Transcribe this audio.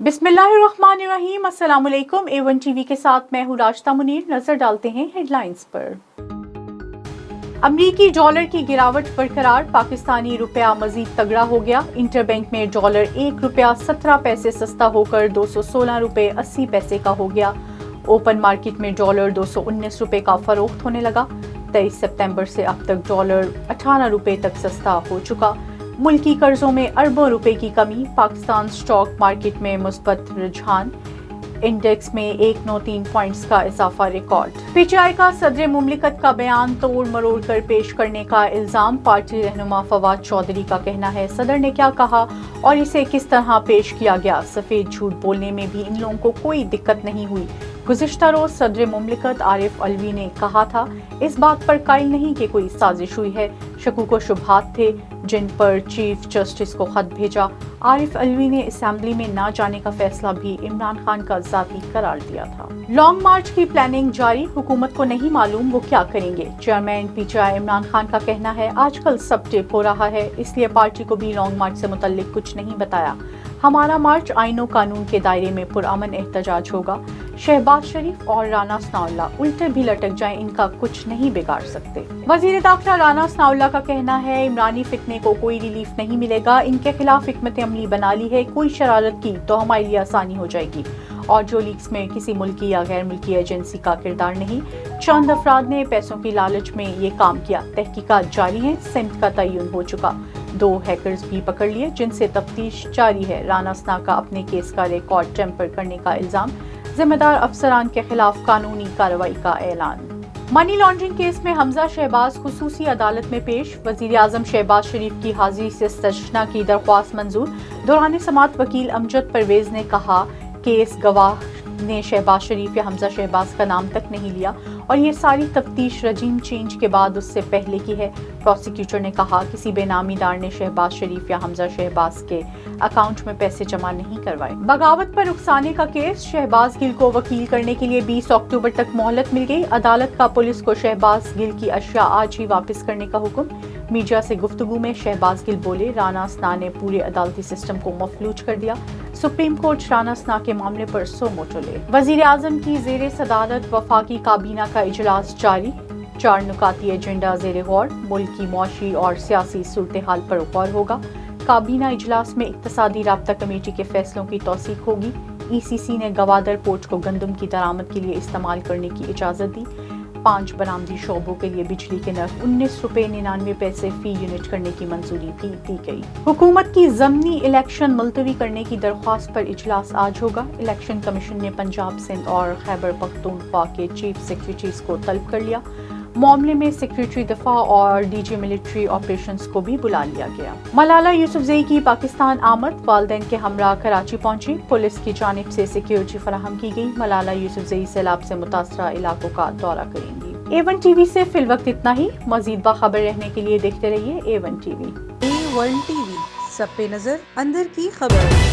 बिस्मिल्लाहिर्रहमानिर्रहीम। अस्सलाम वालेकुम। A1 टीवी के साथ मैं हूँ राशिदा मुनीर। नजर डालते हैं हेडलाइंस पर। अमरीकी डॉलर की गिरावट बरकरार, पाकिस्तानी रुपया मजीद तगड़ा हो गया। इंटरबैंक में डॉलर 1 रुपया 17 पैसे सस्ता होकर 216 रुपये 80 पैसे का हो गया। ओपन मार्केट में डॉलर 219 रुपये का फरोख्त होने लगा। 23 सितंबर से अब तक डॉलर 18 रुपये तक सस्ता हो चुका। मुल्की कर्जों में अरबों रुपए की कमी, पाकिस्तान स्टॉक मार्केट में मुस्बत रुझान, इंडेक्स में 193 पॉइंट्स का इजाफा रिकॉर्ड। पीटीआई का सदर मुमलिकत का बयान तोड़ मरोड़ कर पेश करने का इल्जाम, पार्टी रहनुमा फवाद चौधरी का कहना है सदर ने क्या कहा और इसे किस तरह पेश किया गया, सफेद झूठ बोलने में भी इन लोगों को कोई दिक्कत नहीं हुई। गुज़िश्ता रोज सदर मुमलिकत आरिफ अलवी ने कहा था इस बात पर कायल नहीं कि कोई साजिश हुई है, शकूक व शुबहात थे जिन पर चीफ जस्टिस को खत भेजा। आरिफ अलवी ने असेंबली में ना जाने का फैसला भी इमरान खान का जाती करार दिया था। लॉन्ग मार्च की प्लानिंग जारी, हुकूमत को नहीं मालूम वो क्या करेंगे। चेयरमैन पीटीआई इमरान खान का कहना है आजकल सब टिप हो रहा है, इसलिए पार्टी को भी लॉन्ग मार्च से मुतल्लिक कुछ नहीं बताया। हमारा मार्च आईनो कानून के दायरे में पुरअमन एहतजाज होगा। शहबाज शरीफ और राना सनाउल्लाह उल्टे भी लटक जाएं, इनका कुछ नहीं बिगाड़ सकते। वजीर दाखिला राना सनाउल्लाह का कहना है इमरानी फितने को कोई रिलीफ नहीं मिलेगा, इनके खिलाफ हिकमत अमली बना ली है, कोई शरारत की तो हमारे लिए आसानी हो जाएगी। और जो लीक्स में किसी मुल्की या गैर मुल्की एजेंसी का किरदार नहीं, चंद अफराद ने पैसों की लालच में ये काम किया। तहकीकात जारी है, सिमत का तयन हो चुका। 2 हैकर्स भी पकड़ लिए जिनसे तफ्तीश जारी है। राना सना का अपने केस का रिकॉर्ड टेम्पर करने का इल्जाम, जिम्मेदार अफसरान के खिलाफ कानूनी कार्रवाई का ऐलान। मनी लॉन्ड्रिंग केस में हमजा शहबाज खुसूसी अदालत में पेश, वजीर आजम शहबाज शरीफ की हाजिरी से सजना की दरख्वास्त मंजूर। दौरान समाअत वकील अमजद परवेज ने कहा केस गवाह ने शहबाज शरीफ या हमजा शहबाज का नाम तक नहीं लिया और ये सारी तफ्तीश रजीम चेंज के बाद उससे पहले की है। प्रोसिक्यूटर ने कहा किसी बेनामीदार ने शहबाज शरीफ या हमजा शहबाज के अकाउंट में पैसे जमा नहीं करवाए। बगावत पर रुखसाने का केस, शहबाज गिल को वकील करने के लिए 20 अक्टूबर तक मोहलत मिल गई। अदालत का पुलिस को शहबाज गिल की अशिया आज ही वापस करने का हुक्म। मीडिया से गुफ्तगू में शहबाज गिल बोले राना सना ने पूरे अदालती सिस्टम को मफलूज कर दिया। सुप्रीम कोर्ट राना सना के मामले पर सो मोटो ले। वजीर आजम की जेर सदारत वफाकी काबीना का इजलास जारी, 4 नुकाती एजेंडा जेर गौर, मुल्क की मौशी और सियासी सूरत हाल पर गौर होगा। काबीना इजलास में इक्तसादी राब्ता कमेटी के फैसलों की तौसीक होगी। ECC ने गवादर पोर्ट को गंदम की दरामद के लिए इस्तेमाल करने की इजाजत दी। 5 बरामदी शोबों के लिए बिजली के नर्ख 19 रुपये 99 पैसे फी यूनिट करने की मंजूरी भी दी गई। हुकूमत की ज़मनी इलेक्शन मुलतवी करने की दरख्वास्त पर इजलास आज होगा। इलेक्शन कमीशन ने पंजाब, सिंध और खैबर पख्तूनख्वा के चीफ सेक्रेटरीज को तलब कर लिया। मामले में सेक्रेटरी दफा और DG मिलिट्री ऑपरेशंस को भी बुला लिया गया। मलाला यूसुफजई की पाकिस्तान आमद, वालिदैन के हमरा कराची पहुंची, पुलिस की जानिब से सिक्योरिटी फराहम की गई। मलाला यूसुफजई सैलाब से मुतासरा इलाकों का दौरा करेंगी। A1 टीवी से फिल वक्त इतना ही। मजीद बाखबर रहने के लिए देखते रहिए A1 टीवी। A1 टीवी, सब पे नजर, अंदर की खबर।